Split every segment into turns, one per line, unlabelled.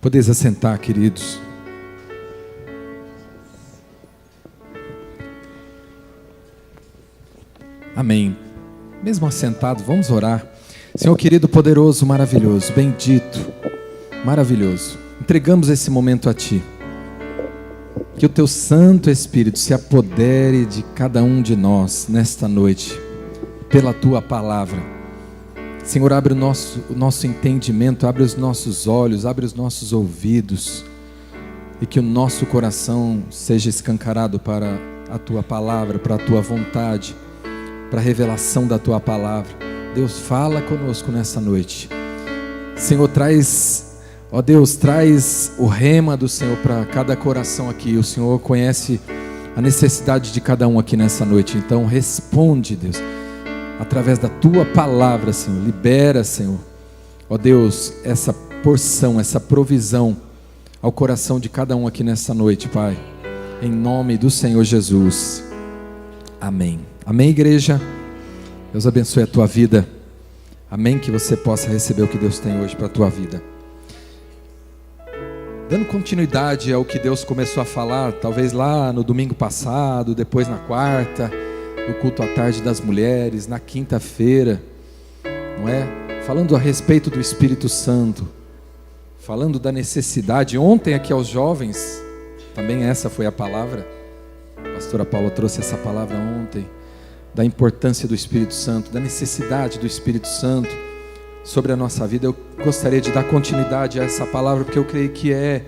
Podeis assentar, queridos. Amém. Mesmo assentado, vamos orar. Senhor querido, poderoso, maravilhoso, bendito, maravilhoso, entregamos esse momento a Ti. Que o Teu Santo Espírito se apodere de cada um de nós nesta noite, pela Tua palavra. Senhor, abre o nosso entendimento, abre os nossos olhos, abre os nossos ouvidos, e que o nosso coração seja escancarado para a Tua palavra, para a Tua vontade, para a revelação da Tua palavra. Deus, fala conosco nessa noite. Senhor, traz o rema do Senhor para cada coração aqui. O Senhor conhece a necessidade de cada um aqui nessa noite. Então responde, Deus, através da Tua palavra, Senhor. Libera, Senhor, ó Deus, essa porção, essa provisão ao coração de cada um aqui nessa noite, Pai. Em nome do Senhor Jesus. Amém. Amém, igreja. Deus abençoe a tua vida. Amém, que você possa receber o que Deus tem hoje para a tua vida. Dando continuidade ao que Deus começou a falar, talvez lá no domingo passado, depois na quarta, no culto à tarde das mulheres, na quinta-feira, não é? Falando a respeito do Espírito Santo, falando da necessidade. Ontem aqui aos jovens, também essa foi a palavra. A pastora Paula trouxe essa palavra ontem, da importância do Espírito Santo, da necessidade do Espírito Santo sobre a nossa vida. Eu gostaria de dar continuidade a essa palavra, porque eu creio que é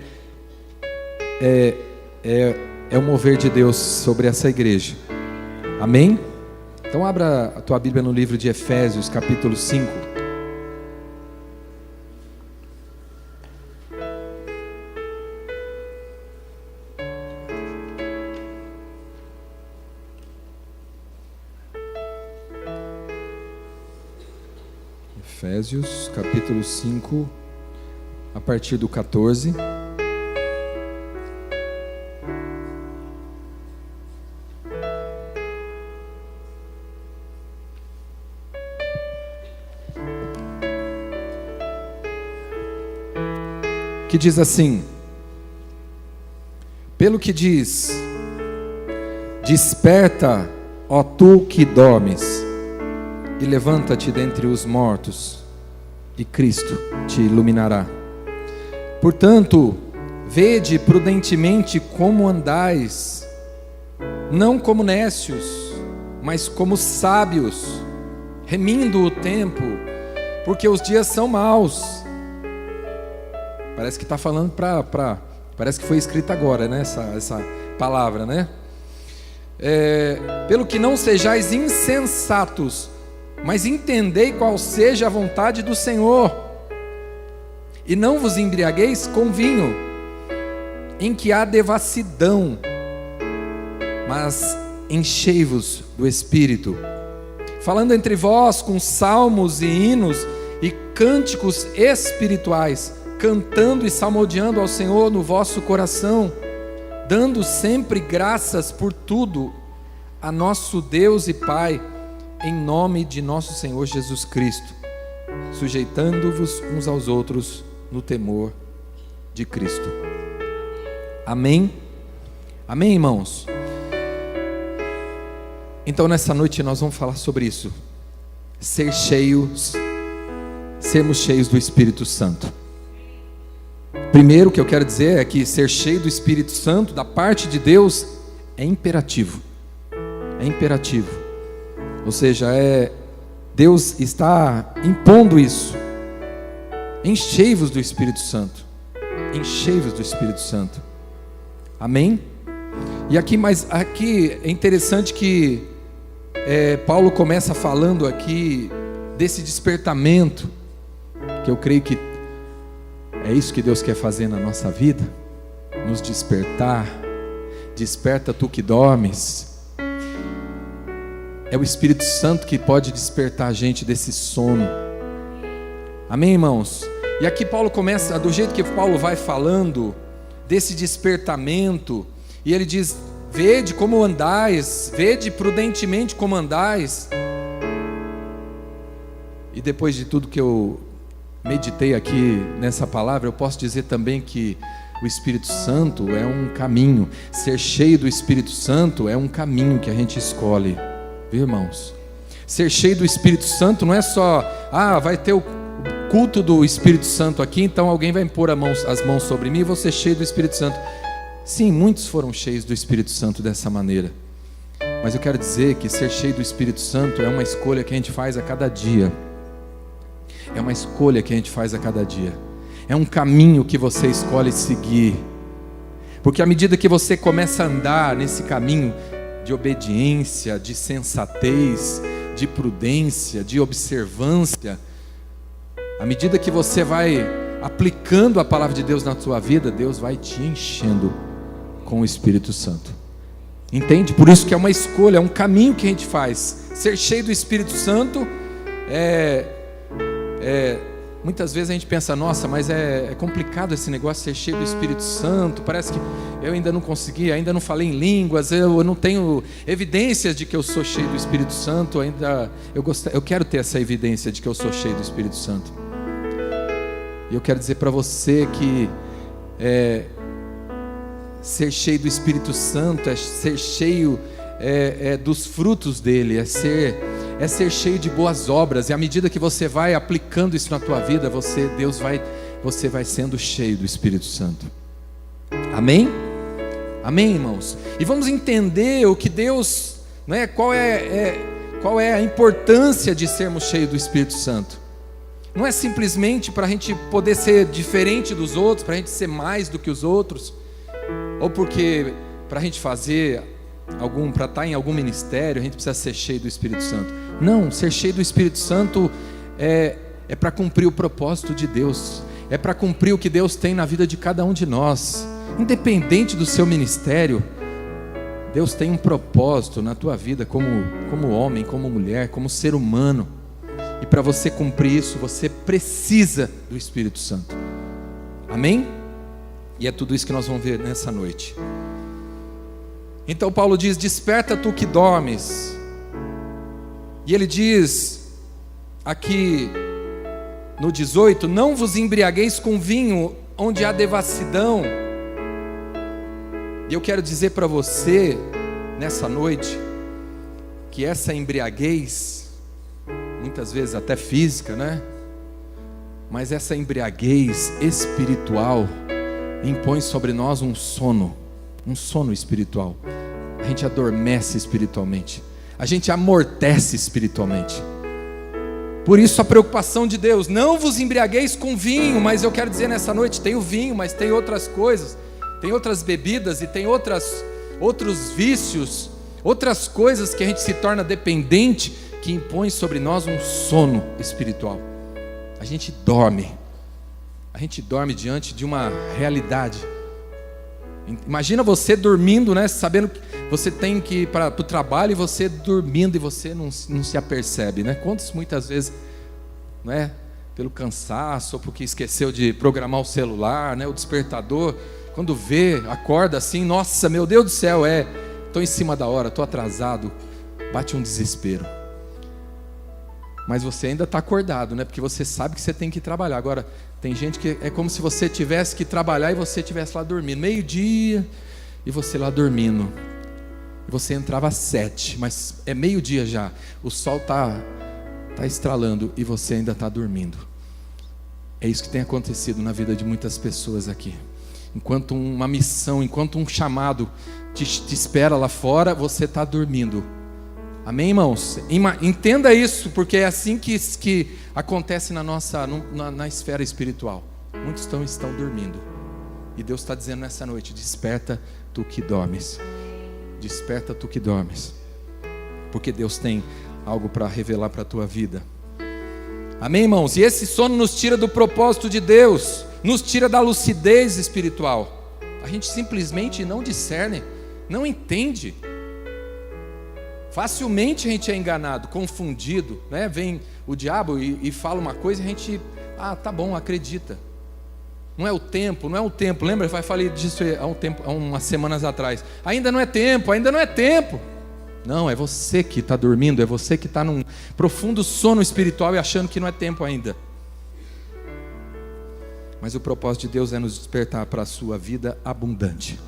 o mover de Deus sobre essa igreja. Amém? Então abra a tua Bíblia no livro de Efésios, capítulo 5. Efésios, capítulo 5, a partir do 14. Que diz assim: pelo que diz, desperta, ó tu que dormes, e levanta-te dentre os mortos, e Cristo te iluminará. Portanto, vede prudentemente como andais, não como nécios, mas como sábios, remindo o tempo, porque os dias são maus. Parece que está falando parece que foi escrito agora, né? Essa palavra, né? Pelo que não sejais insensatos, mas entendei qual seja a vontade do Senhor. E não vos embriagueis com vinho, em que há devassidão, mas enchei-vos do Espírito, falando entre vós com salmos e hinos e cânticos espirituais, cantando e salmodiando ao Senhor no vosso coração, dando sempre graças por tudo a nosso Deus e Pai, em nome de nosso Senhor Jesus Cristo, sujeitando-vos uns aos outros no temor de Cristo. Amém? Amém, irmãos? Então nessa noite nós vamos falar sobre isso. Sermos cheios do Espírito Santo. Primeiro que eu quero dizer é que ser cheio do Espírito Santo da parte de Deus é imperativo. É imperativo. Ou seja, Deus está impondo isso. Enchei-vos do Espírito Santo. Enchei-vos do Espírito Santo. Amém? E aqui é interessante que Paulo começa falando aqui desse despertamento, que eu creio que é isso que Deus quer fazer na nossa vida, nos despertar. Desperta tu que dormes. É o Espírito Santo que pode despertar a gente desse sono. Amém, irmãos? E aqui Paulo começa, do jeito que Paulo vai falando desse despertamento, e ele diz: vede como andais, vede prudentemente como andais. E depois de tudo que eu meditei aqui nessa palavra, eu posso dizer também que o Espírito Santo é um caminho. Ser cheio do Espírito Santo é um caminho que a gente escolhe, viu, irmãos? Ser cheio do Espírito Santo não é só, vai ter o culto do Espírito Santo aqui, então alguém vai impor as mãos sobre mim e vou ser cheio do Espírito Santo. Sim, muitos foram cheios do Espírito Santo dessa maneira, mas eu quero dizer que ser cheio do Espírito Santo é uma escolha que a gente faz a cada dia. É uma escolha que a gente faz a cada dia. É um caminho que você escolhe seguir. Porque à medida que você começa a andar nesse caminho de obediência, de sensatez, de prudência, de observância, à medida que você vai aplicando a palavra de Deus na sua vida, Deus vai te enchendo com o Espírito Santo. Entende? Por isso que é uma escolha, é um caminho que a gente faz. Ser cheio do Espírito Santo muitas vezes a gente pensa, nossa, mas é complicado esse negócio de ser cheio do Espírito Santo, parece que eu ainda não consegui, ainda não falei em línguas, eu não tenho evidências de que eu sou cheio do Espírito Santo, eu quero ter essa evidência de que eu sou cheio do Espírito Santo. E eu quero dizer para você que ser cheio do Espírito Santo é ser cheio dos frutos dele, é ser cheio de boas obras. E à medida que você vai aplicando isso na tua vida, você vai sendo cheio do Espírito Santo. Amém? Amém, irmãos? E vamos entender o que Deus, qual é a importância de sermos cheios do Espírito Santo. Não é simplesmente para a gente poder ser diferente dos outros, para a gente ser mais do que os outros, ou porque para a gente fazer para estar em algum ministério, a gente precisa ser cheio do Espírito Santo. Não, ser cheio do Espírito Santo é para cumprir o propósito de Deus, é para cumprir o que Deus tem na vida de cada um de nós. Independente do seu ministério, Deus tem um propósito na tua vida como homem, como mulher, como ser humano. E para você cumprir isso, você precisa do Espírito Santo. Amém? E é tudo isso que nós vamos ver nessa noite. Então Paulo diz, desperta tu que dormes. E ele diz aqui no 18, não vos embriagueis com vinho onde há devassidão. E eu quero dizer para você nessa noite que essa embriaguez, muitas vezes até física, mas essa embriaguez espiritual impõe sobre nós um sono espiritual. A gente adormece espiritualmente, a gente amortece espiritualmente. Por isso a preocupação de Deus, não vos embriagueis com vinho. Mas eu quero dizer nessa noite, tem o vinho, mas tem outras coisas, tem outras bebidas e tem outros vícios, outras coisas que a gente se torna dependente, que impõe sobre nós um sono espiritual. A gente dorme diante de uma realidade. Imagina você dormindo, sabendo que você tem que ir para o trabalho e você dormindo e você não se apercebe, Quantos muitas vezes, pelo cansaço ou porque esqueceu de programar o celular, o despertador, quando vê, acorda assim, nossa, meu Deus do céu, estou em cima da hora, estou atrasado, bate um desespero. Mas você ainda está acordado, porque você sabe que você tem que trabalhar. Agora, tem gente que é como se você tivesse que trabalhar e você estivesse lá dormindo, meio-dia, e você lá dormindo. E você entrava às 7, mas é meio-dia já, o sol está estralando e você ainda está dormindo. É isso que tem acontecido na vida de muitas pessoas aqui. Enquanto uma missão, enquanto um chamado te espera lá fora, você está dormindo. Amém, irmãos? Entenda isso, porque é assim que acontece na esfera espiritual. Muitos estão dormindo. E Deus está dizendo nessa noite, desperta tu que dormes. Desperta tu que dormes. Porque Deus tem algo para revelar para a tua vida. Amém, irmãos? E esse sono nos tira do propósito de Deus, nos tira da lucidez espiritual. A gente simplesmente não discerne, não entende. Facilmente a gente é enganado, confundido, Vem o diabo e fala uma coisa e a gente, tá bom, acredita. Não é o tempo. Lembra? Eu falei disso há umas semanas atrás. Ainda não é tempo. Não, é você que está dormindo, é você que está num profundo sono espiritual e achando que não é tempo ainda. Mas o propósito de Deus é nos despertar para a sua vida abundante.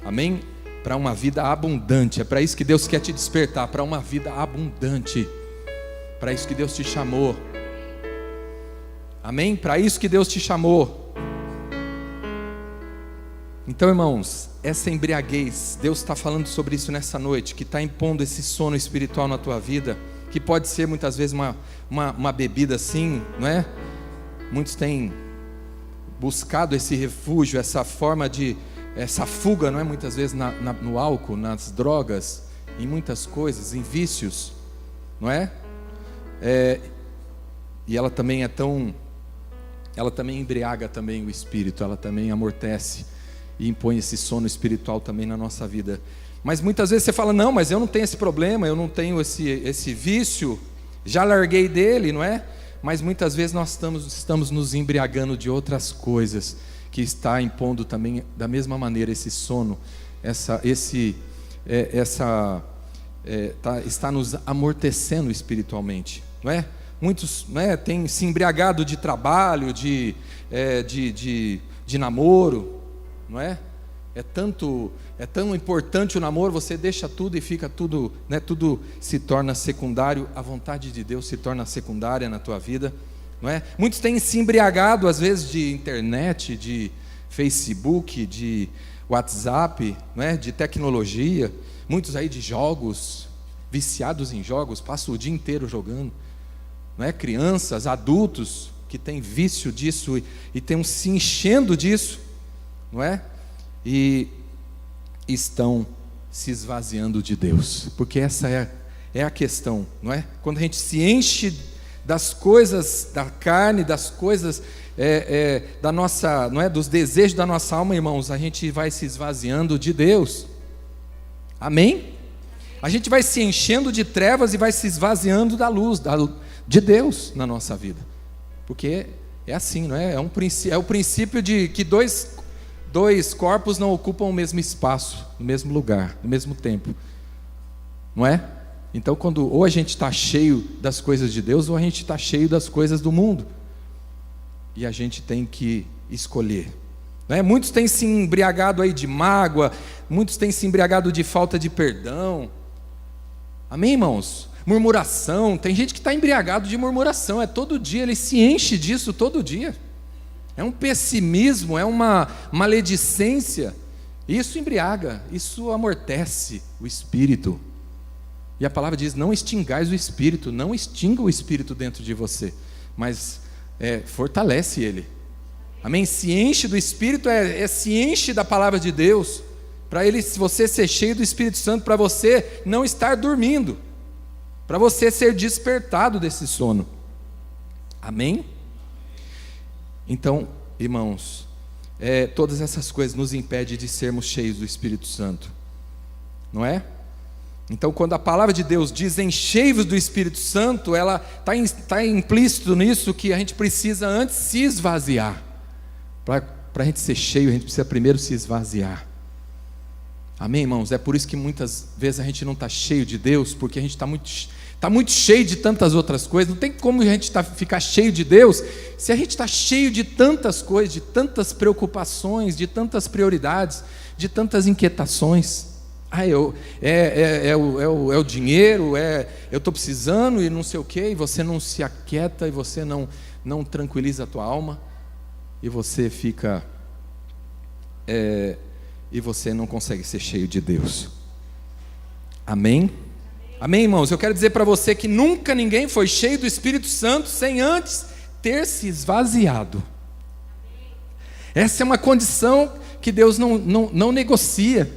Amém? Para uma vida abundante. É para isso que Deus quer te despertar, para uma vida abundante. Para isso que Deus te chamou. Amém? Para isso que Deus te chamou. Então, irmãos, essa embriaguez, Deus está falando sobre isso nessa noite, que está impondo esse sono espiritual na tua vida, que pode ser muitas vezes uma bebida assim, não é? Muitos têm buscado esse refúgio, essa forma de, essa fuga, não é? Muitas vezes no álcool, nas drogas, em muitas coisas, em vícios, não é? E ela também ela também embriaga também o espírito, ela também amortece e impõe esse sono espiritual também na nossa vida. Mas muitas vezes você fala, não, mas eu não tenho esse problema, eu não tenho esse vício, já larguei dele, não é? Mas muitas vezes nós estamos nos embriagando de outras coisas, que está impondo também da mesma maneira esse sono, está nos amortecendo espiritualmente, não é? Muitos, não é, têm se embriagado de trabalho, de namoro, não é? É tão importante o namoro, você deixa tudo e fica tudo, né, tudo se torna secundário, a vontade de Deus se torna secundária na tua vida, não é? Muitos têm se embriagado às vezes de internet, de Facebook, de WhatsApp, não é? De tecnologia, muitos aí de jogos, viciados em jogos, passam o dia inteiro jogando, não é? Crianças, adultos que têm vício disso e estão se enchendo disso, não é? E estão se esvaziando de Deus, porque essa é a questão, não é? Quando a gente se enche das coisas da carne, das coisas da nossa, não é? Dos desejos da nossa alma, irmãos, a gente vai se esvaziando de Deus. Amém? A gente vai se enchendo de trevas e vai se esvaziando da luz de Deus na nossa vida, porque é assim, não é? É o princípio de que dois corpos não ocupam o mesmo espaço, no mesmo lugar, no mesmo tempo, não é? Então, ou a gente está cheio das coisas de Deus, ou a gente está cheio das coisas do mundo, e a gente tem que escolher, não é? Muitos têm se embriagado aí de mágoa, muitos têm se embriagado de falta de perdão, amém, irmãos? Murmuração, tem gente que está embriagado de murmuração, todo dia, ele se enche disso todo dia. É um pessimismo, é uma maledicência. Isso embriaga, isso amortece o espírito. E a palavra diz, não extingais o espírito, não extinga o espírito dentro de você, mas fortalece ele. Amém? Se enche do espírito, se enche da palavra de Deus, para você ser cheio do Espírito Santo, para você não estar dormindo, para você ser despertado desse sono. Amém? Então, irmãos, todas essas coisas nos impedem de sermos cheios do Espírito Santo, não é? Então, quando a palavra de Deus diz enchei-vos do Espírito Santo, ela está implícito nisso que a gente precisa antes se esvaziar. Para a gente ser cheio, a gente precisa primeiro se esvaziar. Amém, irmãos? É por isso que muitas vezes a gente não está cheio de Deus, porque a gente está muito cheio de tantas outras coisas. Não tem como a gente ficar cheio de Deus se a gente está cheio de tantas coisas, de tantas preocupações, de tantas prioridades, de tantas inquietações. É o dinheiro, eu estou precisando e não sei o quê, e você não se aquieta, e você não tranquiliza a tua alma, e você fica e você não consegue ser cheio de Deus. Amém? Amém, irmãos? Eu quero dizer para você que nunca ninguém foi cheio do Espírito Santo sem antes ter se esvaziado. Essa é uma condição que Deus não negocia.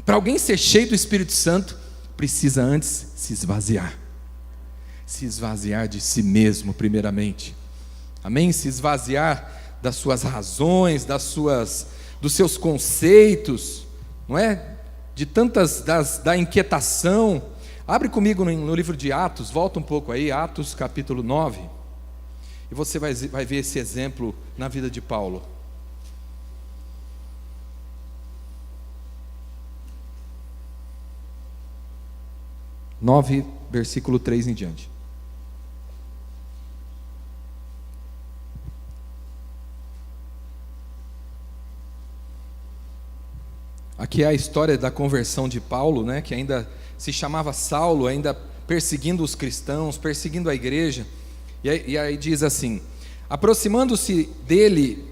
Para alguém ser cheio do Espírito Santo, precisa antes se esvaziar. Se esvaziar de si mesmo, primeiramente. Amém? Se esvaziar das suas razões, dos seus conceitos, não é? De tantas, da inquietação. Abre comigo no livro de Atos, volta um pouco aí, Atos capítulo 9, e você vai ver esse exemplo na vida de Paulo. Versículo 3 em diante. Aqui é a história da conversão de Paulo, né, que ainda se chamava Saulo, ainda perseguindo os cristãos, perseguindo a igreja. E aí diz assim: aproximando-se ele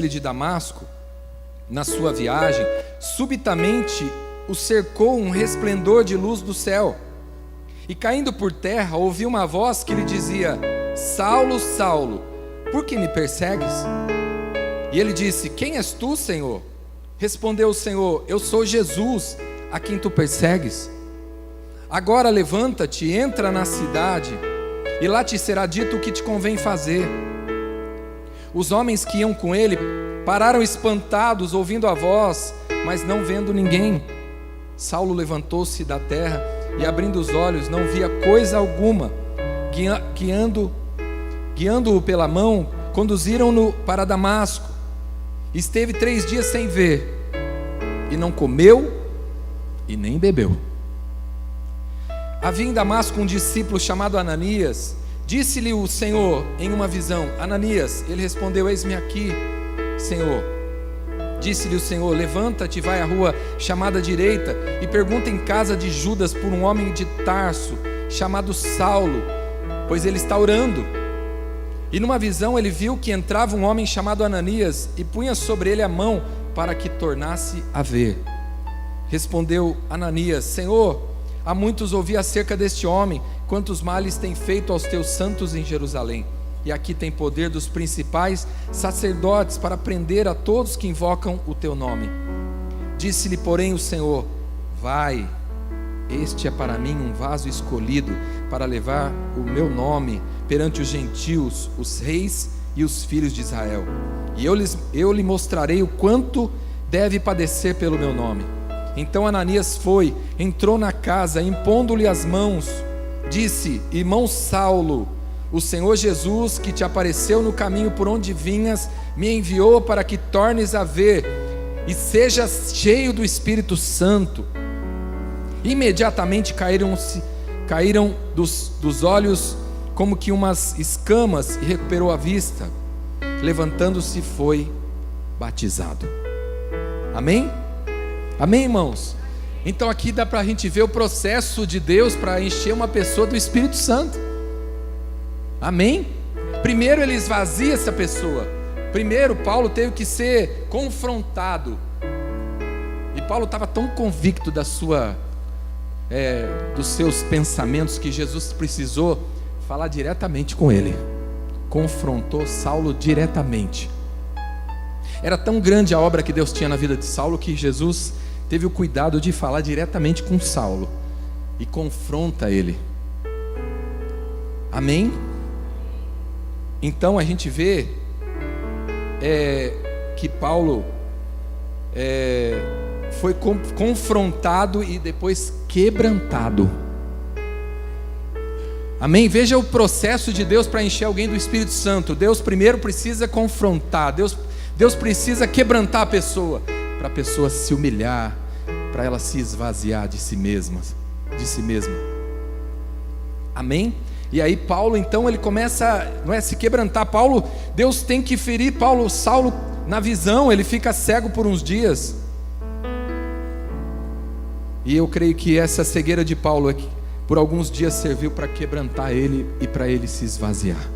de Damasco, na sua viagem, subitamente o cercou um resplendor de luz do céu. E caindo por terra, ouviu uma voz que lhe dizia: Saulo, Saulo, por que me persegues? E ele disse: quem és tu, Senhor? Respondeu o Senhor: eu sou Jesus, a quem tu persegues. Agora levanta-te, entra na cidade, e lá te será dito o que te convém fazer. Os homens que iam com ele pararam espantados, ouvindo a voz, mas não vendo ninguém. Saulo levantou-se da terra e, abrindo os olhos, não via coisa alguma. Guiando-o pela mão, conduziram-no para Damasco. Esteve 3 dias sem ver, e não comeu e nem bebeu. Havia em Damasco um discípulo chamado Ananias. Disse-lhe o Senhor em uma visão: Ananias. Ele respondeu: eis-me aqui, Senhor. Disse-lhe o Senhor: levanta-te e vai à rua chamada direita, e pergunta em casa de Judas por um homem de Tarso, chamado Saulo, pois ele está orando. E numa visão ele viu que entrava um homem chamado Ananias, e punha sobre ele a mão para que tornasse a ver. Respondeu Ananias: Senhor, há muitos ouvi acerca deste homem, quantos males tem feito aos teus santos em Jerusalém. E aqui tem poder dos principais sacerdotes para prender a todos que invocam o teu nome. Disse-lhe, porém, o Senhor: vai, este é para mim um vaso escolhido para levar o meu nome perante os gentios, os reis e os filhos de Israel. E eu lhe mostrarei o quanto deve padecer pelo meu nome. Então Ananias foi, entrou na casa, impondo-lhe as mãos, disse: irmão Saulo, o Senhor Jesus, que te apareceu no caminho por onde vinhas, me enviou para que tornes a ver e sejas cheio do Espírito Santo. Imediatamente caíram dos olhos como que umas escamas, e recuperou a vista. Levantando-se, foi batizado. Amém? Amém, irmãos? Então aqui dá para a gente ver o processo de Deus para encher uma pessoa do Espírito Santo. Amém? Primeiro ele esvazia essa pessoa. Primeiro Paulo teve que ser confrontado. E Paulo estava tão convicto dos seus pensamentos, que Jesus precisou falar diretamente com ele. Confrontou Saulo diretamente. Era tão grande a obra que Deus tinha na vida de Saulo, que Jesus teve o cuidado de falar diretamente com Saulo e confronta ele. Amém? Então a gente vê que Paulo foi confrontado e depois quebrantado. Amém? Veja o processo de Deus para encher alguém do Espírito Santo. Deus primeiro precisa confrontar, Deus precisa quebrantar a pessoa, para a pessoa se humilhar, para ela se esvaziar de si mesma. Amém? E aí Paulo então ele começa a se quebrantar. Deus tem que ferir Saulo na visão. Ele fica cego por uns dias. E eu creio que essa cegueira de Paulo aqui, por alguns dias, serviu para quebrantar ele e para ele se esvaziar.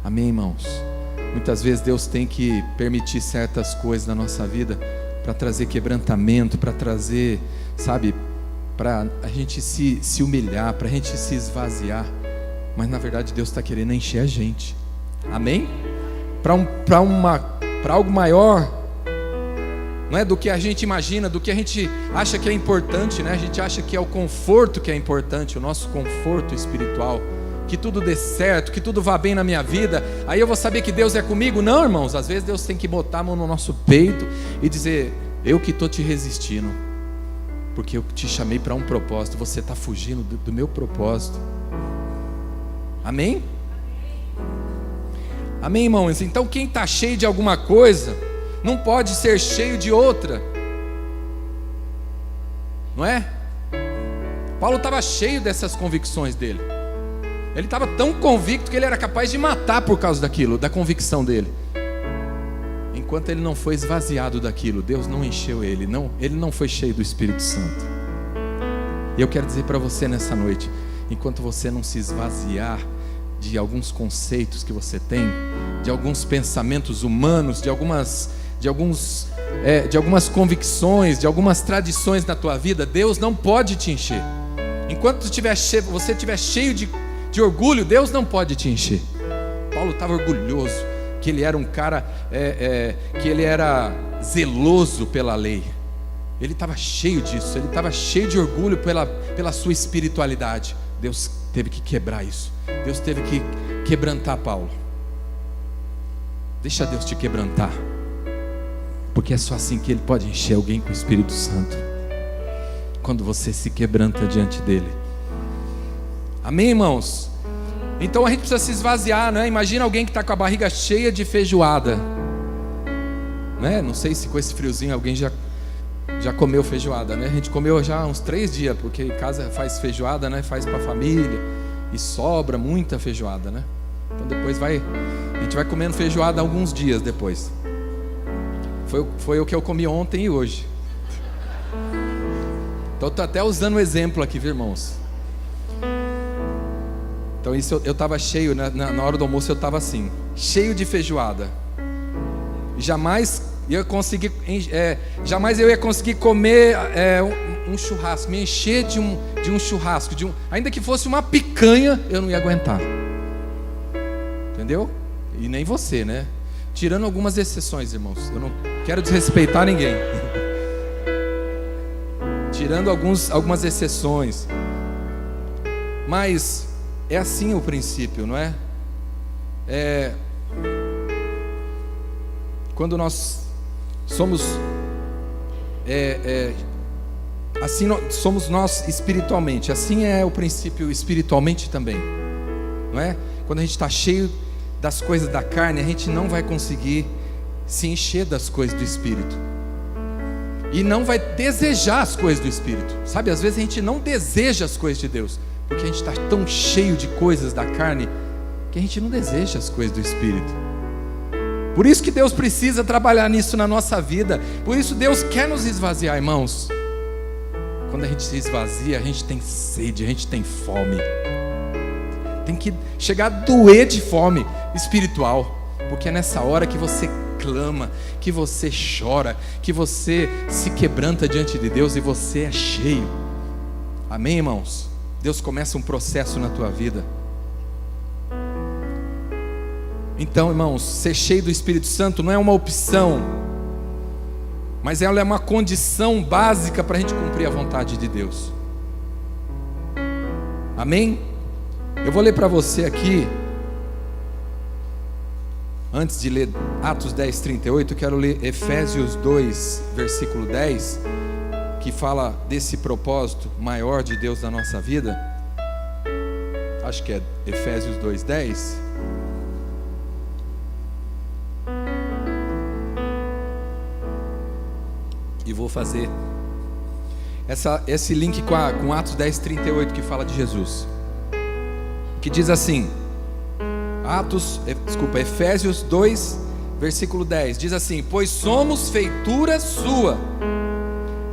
Amém, irmãos? Muitas vezes Deus tem que permitir certas coisas na nossa vida para trazer quebrantamento, para trazer, para a gente se humilhar, para a gente se esvaziar. Mas na verdade Deus está querendo encher a gente. Amém? Para algo maior, não é do que a gente imagina, do que a gente acha que é importante, né? A gente acha que é o conforto que é importante, o nosso conforto espiritual, que tudo dê certo, que tudo vá bem na minha vida, aí eu vou saber que Deus é comigo. Não, irmãos, às vezes Deus tem que botar a mão no nosso peito e dizer: eu que estou te resistindo, porque eu te chamei para um propósito, você está fugindo do meu propósito. Amém? Amém, irmãos? Então quem está cheio de alguma coisa não pode ser cheio de outra, não é? Paulo estava cheio dessas convicções dele. Ele estava tão convicto que ele era capaz de matar por causa daquilo, da convicção dele. enquanto ele não foi esvaziado daquilo, Deus não encheu ele não foi cheio do Espírito Santo. E eu quero dizer para você nessa noite, enquanto você não se esvaziar de alguns conceitos que você tem, de alguns pensamentos humanos, de algumas convicções, de algumas tradições na tua vida, Deus não pode te encher. Enquanto você estiver cheio de orgulho, Deus não pode te encher. Paulo estava orgulhoso, que ele era um cara, que ele era zeloso pela lei. Ele estava cheio disso, ele estava cheio de orgulho pela sua espiritualidade. Deus teve que quebrar isso. Deus teve que quebrantar Paulo. Deixa Deus te quebrantar, porque é só assim que Ele pode encher alguém com o Espírito Santo, quando você se quebranta diante dEle. Amém, irmãos? Então a gente precisa se esvaziar, né? Imagina alguém que está com a barriga cheia de feijoada, né? Não sei se com esse friozinho alguém já comeu feijoada, né? A gente comeu já há uns 3 dias, porque em casa faz feijoada, né? Faz para a família e sobra muita feijoada, né? Então depois a gente vai comendo feijoada alguns dias depois. Foi o que eu comi ontem e hoje. Então estou até usando o exemplo aqui, viu, irmãos? Então isso eu estava cheio, né? Na hora do almoço eu estava assim, cheio de feijoada. Jamais eu ia conseguir comer um churrasco, me encher de um churrasco, ainda que fosse uma picanha, eu não ia aguentar. Entendeu? E nem você, né? Tirando algumas exceções, irmãos. Eu não quero desrespeitar ninguém. Tirando algumas exceções. Mas é assim o princípio, não é? Quando nós somos assim somos nós espiritualmente. Assim é o princípio espiritualmente também, não é? Quando a gente está cheio das coisas da carne, a gente não vai conseguir se encher das coisas do Espírito e não vai desejar as coisas do Espírito. Sabe, às vezes a gente não deseja as coisas de Deus, porque a gente está tão cheio de coisas da carne que a gente não deseja as coisas do Espírito. Por isso que Deus precisa trabalhar nisso na nossa vida. Por isso Deus quer nos esvaziar, irmãos. Quando a gente se esvazia, a gente tem sede, a gente tem fome. Tem que chegar a doer de fome espiritual, porque é nessa hora que você clama, que você chora, que você se quebranta diante de Deus e você é cheio. Amém, irmãos? Deus começa um processo na tua vida. Então, irmãos, ser cheio do Espírito Santo não é uma opção, mas ela é uma condição básica para a gente cumprir a vontade de Deus. Amém? Eu vou ler para você aqui, antes de ler Atos 10, 38, eu quero ler Efésios 2, versículo 10, que fala desse propósito maior de Deus na nossa vida. Acho que é Efésios 2, 10. E vou fazer esse link com Atos 10, 38, que fala de Jesus, que diz assim, Efésios 2, versículo 10, diz assim: pois somos feitura sua,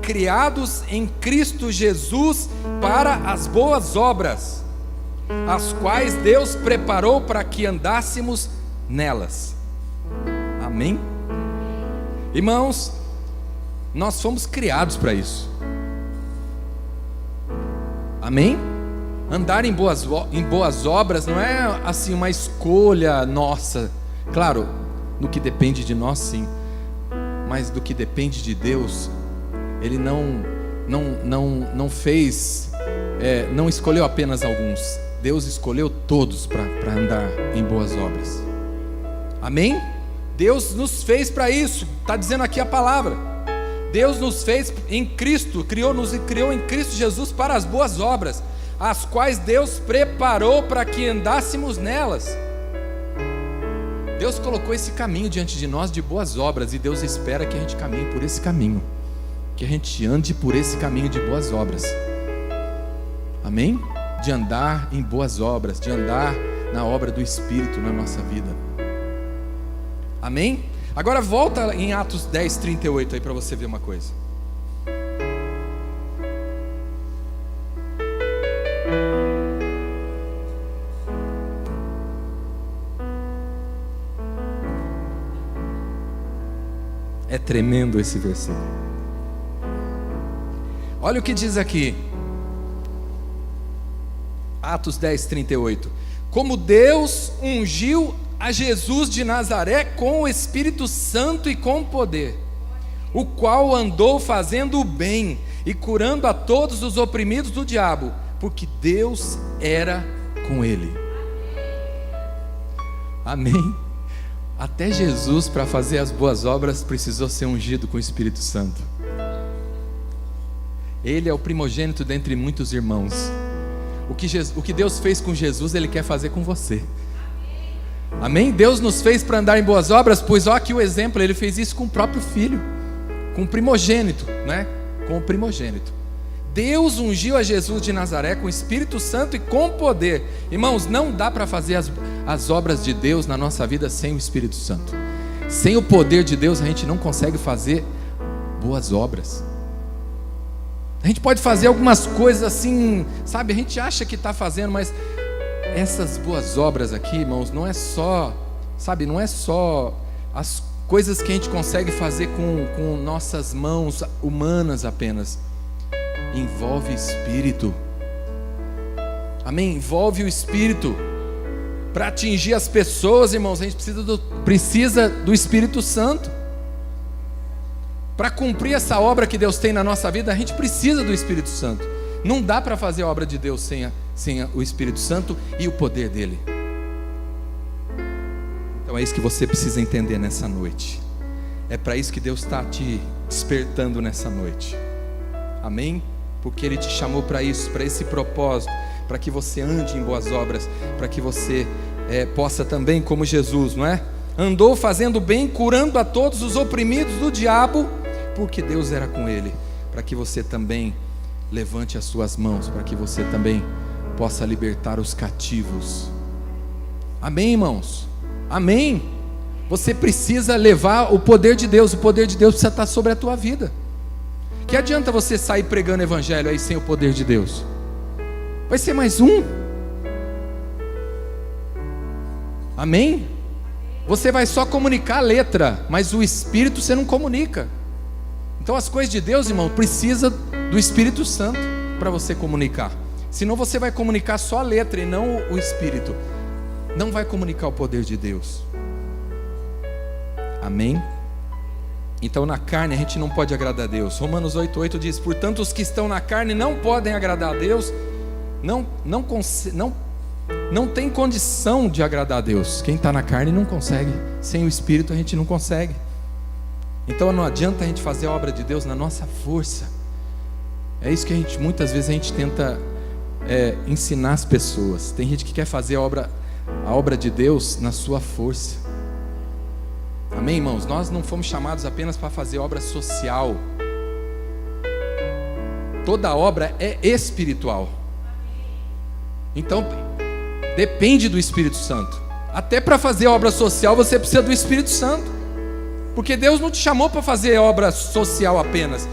criados em Cristo Jesus para as boas obras, as quais Deus preparou para que andássemos nelas. Amém? Irmãos, nós fomos criados para isso. Amém? Andar em boas obras não é assim uma escolha nossa. Claro, no que depende de nós, sim. Mas do que depende de Deus, Ele não fez, não escolheu apenas alguns. Deus escolheu todos para andar em boas obras. Amém? Deus nos fez para isso. Está dizendo aqui a palavra. Deus nos fez em Cristo, nos criou em Cristo Jesus para as boas obras, as quais Deus preparou para que andássemos nelas. Deus colocou esse caminho diante de nós de boas obras, e Deus espera que a gente caminhe por esse caminho, que a gente ande por esse caminho de boas obras. Amém? De andar em boas obras, de andar na obra do Espírito na nossa vida. Amém? Agora volta em Atos 10, 38 aí para você ver uma coisa. É tremendo esse versículo. Olha o que diz aqui. Atos 10, 38. Como Deus ungiu a Jesus de Nazaré com o Espírito Santo e com poder, o qual andou fazendo o bem e curando a todos os oprimidos do diabo, porque Deus era com ele. Amém? Até Jesus, para fazer as boas obras, precisou ser ungido com o Espírito Santo. Ele é o primogênito dentre muitos irmãos. O que Deus fez com Jesus, Ele quer fazer com você. Amém? Deus nos fez para andar em boas obras, pois ó aqui o exemplo, Ele fez isso com o próprio Filho, com o primogênito, né? Com o primogênito. Deus ungiu a Jesus de Nazaré com o Espírito Santo e com poder. Irmãos, não dá para fazer as obras de Deus na nossa vida sem o Espírito Santo. Sem o poder de Deus a gente não consegue fazer boas obras. A gente pode fazer algumas coisas assim, sabe, a gente acha que está fazendo, mas essas boas obras aqui, irmãos, não é só, sabe, não é só as coisas que a gente consegue fazer com nossas mãos humanas apenas. Envolve Espírito. Amém? Envolve o Espírito. Para atingir as pessoas, irmãos, a gente precisa do Espírito Santo. Para cumprir essa obra que Deus tem na nossa vida, a gente precisa do Espírito Santo. Não dá para fazer a obra de Deus sem o Espírito Santo e o poder dele. Então é isso que você precisa entender nessa noite. É para isso que Deus está te despertando nessa noite. Amém? Porque Ele te chamou para isso, para esse propósito, para que você ande em boas obras, para que você possa também, como Jesus, não é? Andou fazendo bem, curando a todos os oprimidos do diabo, porque Deus era com ele, para que você também levante as suas mãos, para que você também possa libertar os cativos. Amém, irmãos? Amém? Você precisa levar o poder de Deus, o poder de Deus precisa estar sobre a tua vida. Que adianta você sair pregando evangelho aí sem o poder de Deus? Vai ser mais um. Amém? Você vai só comunicar a letra, mas o Espírito você não comunica. Então as coisas de Deus, irmão, precisa do Espírito Santo para você comunicar. Senão você vai comunicar só a letra e não o Espírito. Não vai comunicar o poder de Deus. Amém? Então na carne a gente não pode agradar a Deus. Romanos 8,8 diz: portanto os que estão na carne não podem agradar a Deus, não tem condição de agradar a Deus. Quem está na carne não consegue. Sem o Espírito a gente não consegue. Então não adianta a gente fazer a obra de Deus na nossa força. É isso que muitas vezes a gente tenta ensinar as pessoas. Tem gente que quer fazer a obra de Deus na sua força. Amém, irmãos? Nós não fomos chamados apenas para fazer obra social. Toda obra é espiritual. Então depende do Espírito Santo. Até para fazer obra social você precisa do Espírito Santo. Porque Deus não te chamou para fazer obra social apenas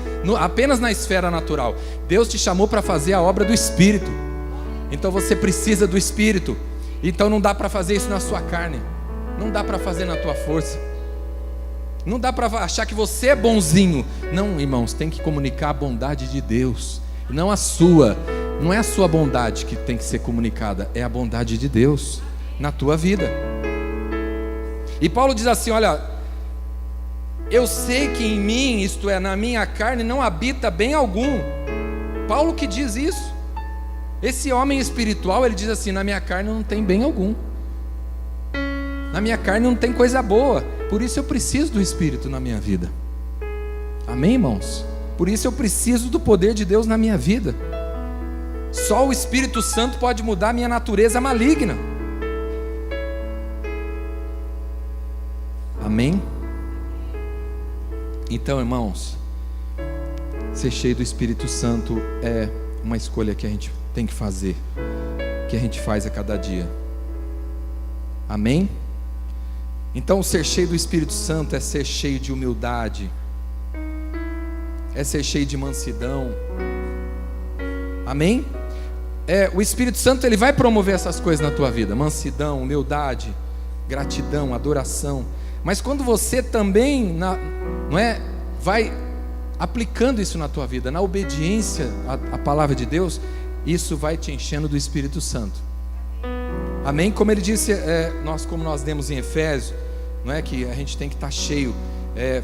na esfera natural. Deus te chamou para fazer a obra do Espírito. Então você precisa do Espírito. Então não dá para fazer isso na sua carne. Não dá para fazer na tua força. Não dá para achar que você é bonzinho. Não, irmãos, tem que comunicar a bondade de Deus, não a sua. Não é a sua bondade que tem que ser comunicada, é a bondade de Deus na tua vida. E Paulo diz assim: olha, eu sei que em mim, isto é, na minha carne, não habita bem algum. Paulo que diz isso. Esse homem espiritual, ele diz assim: na minha carne não tem bem algum. Na minha carne não tem coisa boa. Por isso eu preciso do Espírito na minha vida. Amém, irmãos? Por isso eu preciso do poder de Deus na minha vida. Só o Espírito Santo pode mudar a minha natureza maligna. Amém? Então, irmãos, ser cheio do Espírito Santo é uma escolha que a gente tem que fazer, que a gente faz a cada dia. Amém? Então, ser cheio do Espírito Santo é ser cheio de humildade, é ser cheio de mansidão. Amém? O Espírito Santo, ele vai promover essas coisas na tua vida: mansidão, humildade, gratidão, adoração. Mas quando você também vai aplicando isso na tua vida, na obediência à palavra de Deus, isso vai te enchendo do Espírito Santo. Amém? Como ele disse, como nós lemos em Efésios, não é que a gente tem que estar cheio,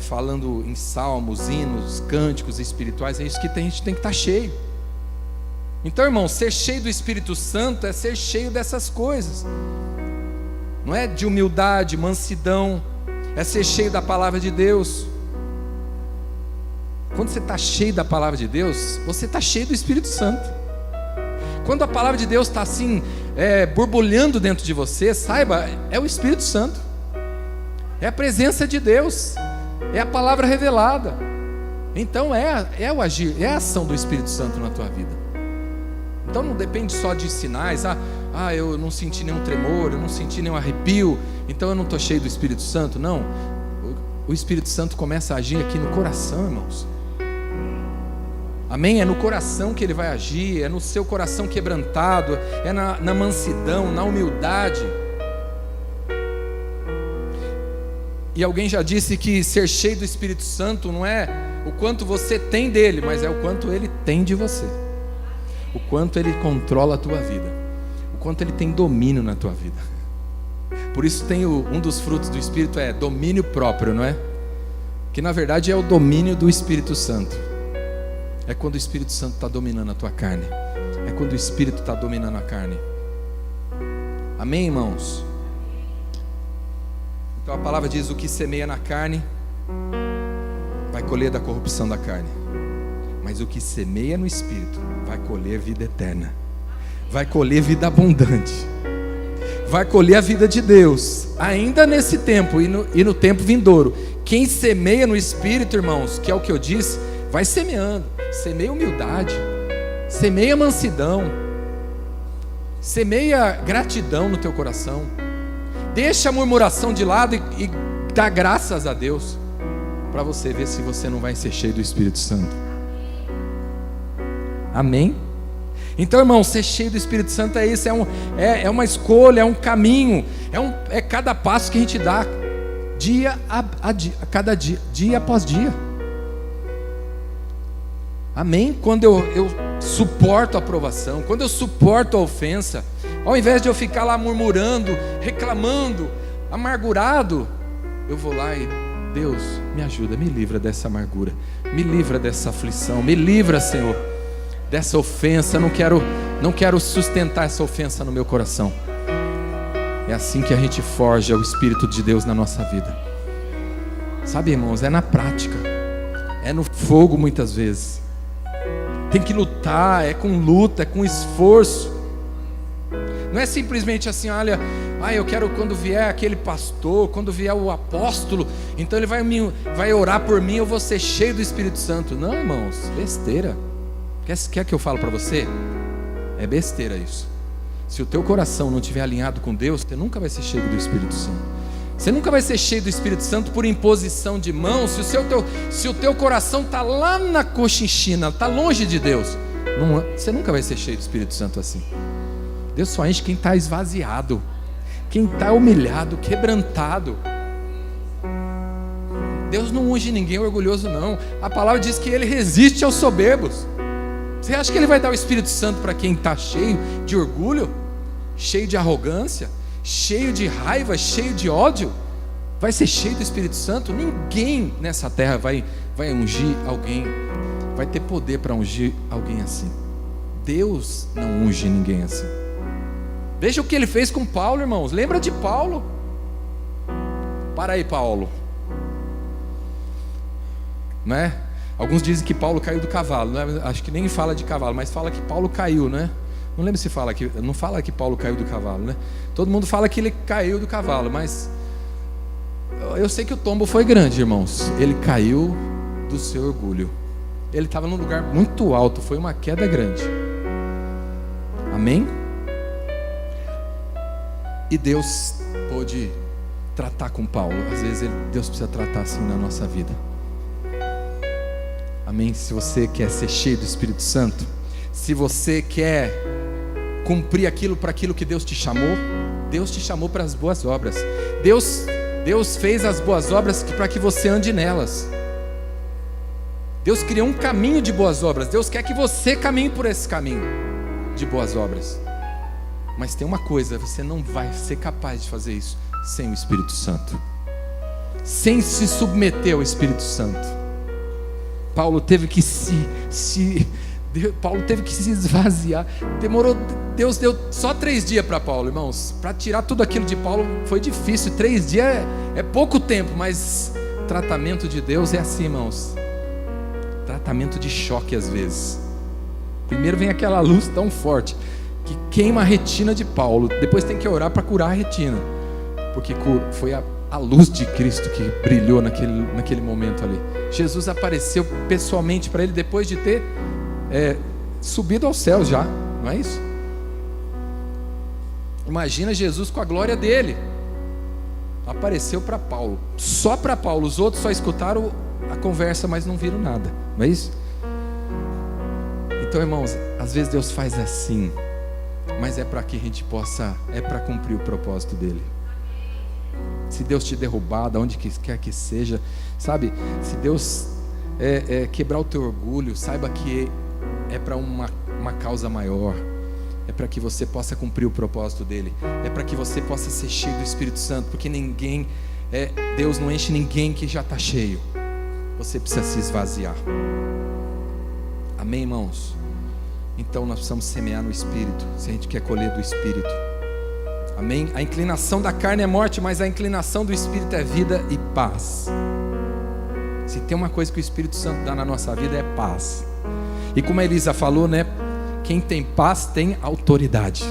falando em salmos, hinos, cânticos espirituais. É isso que a gente tem que estar cheio. Então, irmão, ser cheio do Espírito Santo é ser cheio dessas coisas, não é? De humildade, mansidão, é ser cheio da palavra de Deus. Quando você está cheio da palavra de Deus, você está cheio do Espírito Santo. Quando a palavra de Deus está assim, borbulhando dentro de você, saiba, é o Espírito Santo, é a presença de Deus, é a palavra revelada. Então é o agir, é a ação do Espírito Santo na tua vida. Então não depende só de sinais. Eu não senti nenhum tremor, eu não senti nenhum arrepio, então eu não estou cheio do Espírito Santo. Não, o Espírito Santo começa a agir aqui no coração, irmãos. Amém? É no coração que ele vai agir, é no seu coração quebrantado, é na mansidão, na humildade. E alguém já disse que ser cheio do Espírito Santo não é o quanto você tem dele, mas é o quanto ele tem de você, o quanto ele controla a tua vida, o quanto ele tem domínio na tua vida. Por isso tem um dos frutos do Espírito é domínio próprio, não é? Que na verdade é o domínio do Espírito Santo. É quando o Espírito Santo está dominando a tua carne, é quando o Espírito está dominando a carne. Amém, irmãos? Então a palavra diz: o que semeia na carne vai colher da corrupção da carne, mas o que semeia no Espírito vai colher vida eterna, vai colher vida abundante, vai colher a vida de Deus, ainda nesse tempo e no tempo vindouro. Quem semeia no Espírito, irmãos, que é o que eu disse, vai semeando. Semeia humildade, semeia mansidão, semeia gratidão no teu coração. Deixa a murmuração de lado e dá graças a Deus, para você ver se você não vai ser cheio do Espírito Santo. Amém? Então, irmão, ser cheio do Espírito Santo é isso, é uma escolha, é um caminho, é cada passo que a gente dá, dia após dia. Amém? Quando eu suporto a provação, quando eu suporto a ofensa, ao invés de eu ficar lá murmurando, reclamando, amargurado, eu vou lá e: Deus, me ajuda, me livra dessa amargura, me livra dessa aflição, me livra, Senhor, dessa ofensa. Não quero sustentar essa ofensa no meu coração. É assim que a gente forja o Espírito de Deus na nossa vida. Sabe, irmãos, é na prática, é no fogo muitas vezes. Tem que lutar, é com luta, é com esforço. Não é simplesmente assim: olha, eu quero quando vier aquele pastor, quando vier o apóstolo, então ele vai orar por mim, eu vou ser cheio do Espírito Santo. Não, irmãos, besteira. Quer que eu fale para você? É besteira isso. Se o teu coração não estiver alinhado com Deus, você nunca vai ser cheio do Espírito Santo. Você nunca vai ser cheio do Espírito Santo por imposição de mãos. Se o teu coração está lá na Cochinchina, está longe de Deus, você nunca vai ser cheio do Espírito Santo assim. Deus só enche quem está esvaziado, quem está humilhado, quebrantado. Deus não unge ninguém orgulhoso, não. A palavra diz que Ele resiste aos soberbos. Você acha que Ele vai dar o Espírito Santo para quem está cheio de orgulho, cheio de arrogância, cheio de raiva, cheio de ódio? Vai ser cheio do Espírito Santo? Ninguém nessa terra vai ungir alguém, vai ter poder para ungir alguém assim. Deus não unge ninguém assim. Veja o que Ele fez com Paulo, irmãos. Lembra de Paulo? Para aí, Paulo. Não é? Alguns dizem que Paulo caiu do cavalo, né? Acho que nem fala de cavalo, mas fala que Paulo caiu, né? Não lembro se fala que, não fala que Paulo caiu do cavalo, né? Todo mundo fala que ele caiu do cavalo, mas eu sei que o tombo foi grande, irmãos. Ele caiu do seu orgulho. Ele estava num lugar muito alto, foi uma queda grande. Amém? E Deus pôde tratar com Paulo. Às vezes Deus precisa tratar assim na nossa vida. Amém? Se você quer ser cheio do Espírito Santo, se você quer cumprir para aquilo que Deus te chamou para as boas obras. Deus fez as boas obras para que você ande nelas. Deus criou um caminho de boas obras. Deus quer que você caminhe por esse caminho de boas obras. Mas tem uma coisa, você não vai ser capaz de fazer isso sem o Espírito Santo, sem se submeter ao Espírito Santo. Paulo teve que se esvaziar. Deus deu só 3 dias para Paulo, irmãos. Para tirar tudo aquilo de Paulo foi difícil. 3 dias é pouco tempo, mas o tratamento de Deus é assim, irmãos. Tratamento de choque às vezes. Primeiro vem aquela luz tão forte que queima a retina de Paulo. Depois tem que orar para curar a retina, porque foi a luz de Cristo que brilhou naquele momento ali. Jesus apareceu pessoalmente para ele depois de ter subido aos céus já, não é isso? Imagina Jesus com a glória dele. Apareceu para Paulo, só para Paulo. Os outros só escutaram a conversa, mas não viram nada, não é isso? Então, irmãos, às vezes Deus faz assim, mas é para que a gente possa, é para cumprir o propósito dele. Se Deus te derrubar, de onde quer que seja, sabe? Se Deus quebrar o teu orgulho, saiba que é para uma causa maior. É para que você possa cumprir o propósito dele. É para que você possa ser cheio do Espírito Santo, porque Deus não enche ninguém que já está cheio. Você precisa se esvaziar. Amém, irmãos? Então nós precisamos semear no Espírito, se a gente quer colher do Espírito. Amém? A inclinação da carne é morte, mas a inclinação do Espírito é vida e paz. Se tem uma coisa que o Espírito Santo dá na nossa vida é paz. E como a Elisa falou, né? Quem tem paz tem autoridade.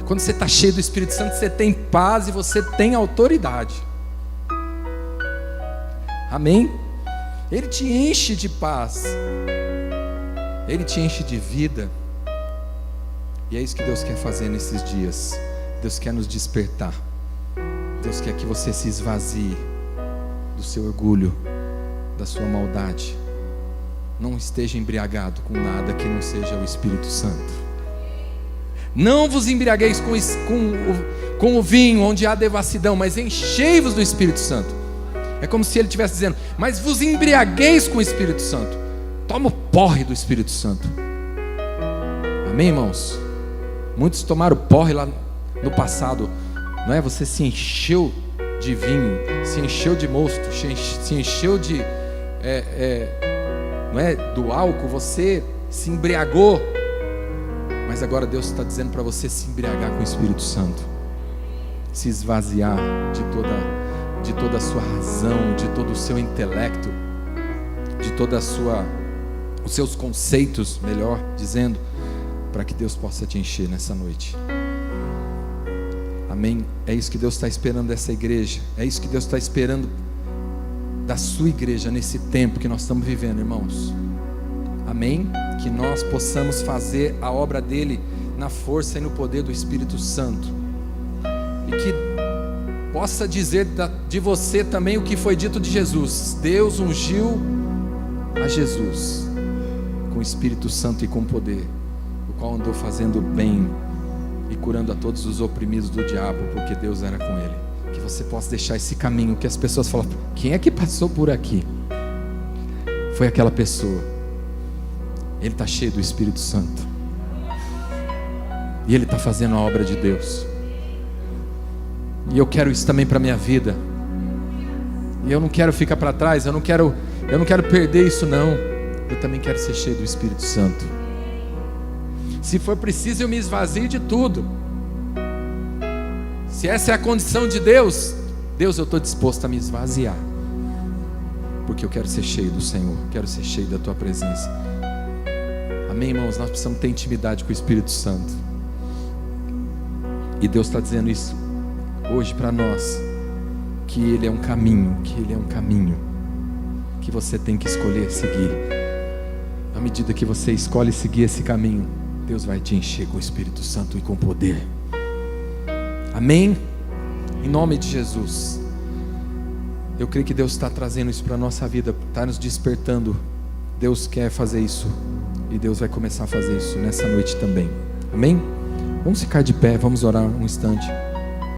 Quando você está cheio do Espírito Santo, você tem paz e você tem autoridade. Amém? Ele te enche de paz, ele te enche de vida. E é isso que Deus quer fazer nesses dias. Deus quer nos despertar. Deus quer que você se esvazie do seu orgulho, da sua maldade. Não esteja embriagado com nada que não seja o Espírito Santo. Não vos embriagueis com o vinho, onde há devassidão, mas enchei-vos do Espírito Santo. É como se ele estivesse dizendo: mas vos embriagueis com o Espírito Santo. Toma o porre do Espírito Santo. Amém, irmãos? Muitos tomaram porre lá no passado, não é? Você se encheu de vinho, se encheu de mosto, se encheu de não é, do álcool, você se embriagou. Mas agora Deus está dizendo para você se embriagar com o Espírito Santo, se esvaziar de toda a sua razão, de todo o seu intelecto, de toda os seus conceitos, melhor dizendo, para que Deus possa te encher nessa noite. Amém? É isso que Deus está esperando dessa igreja, é isso que Deus está esperando da sua igreja nesse tempo que nós estamos vivendo, irmãos. Amém? Que nós possamos fazer a obra dele na força e no poder do Espírito Santo, e que possa dizer de você também o que foi dito de Jesus. Deus ungiu a Jesus com o Espírito Santo e com poder, o qual andou fazendo bem e curando a todos os oprimidos do diabo, porque Deus era com ele. Que você possa deixar esse caminho que as pessoas falam: quem é que passou por aqui? Foi aquela pessoa. Ele está cheio do Espírito Santo e ele está fazendo a obra de Deus. E eu quero isso também para a minha vida. E eu não quero ficar para trás, eu não quero perder isso não. Eu também quero ser cheio do Espírito Santo. Se for preciso, eu me esvazio de tudo. Se essa é a condição de Deus, eu estou disposto a me esvaziar, porque eu quero ser cheio do Senhor, quero ser cheio da tua presença. Amém, irmãos? Nós precisamos ter intimidade com o Espírito Santo. E Deus está dizendo isso hoje para nós, que Ele é um caminho, que você tem que escolher seguir. À medida que você escolhe seguir esse caminho, Deus vai te encher com o Espírito Santo e com poder. Amém? Em nome de Jesus. Eu creio que Deus está trazendo isso para a nossa vida, está nos despertando. Deus quer fazer isso. E Deus vai começar a fazer isso nessa noite também. Amém? Vamos ficar de pé, vamos orar um instante.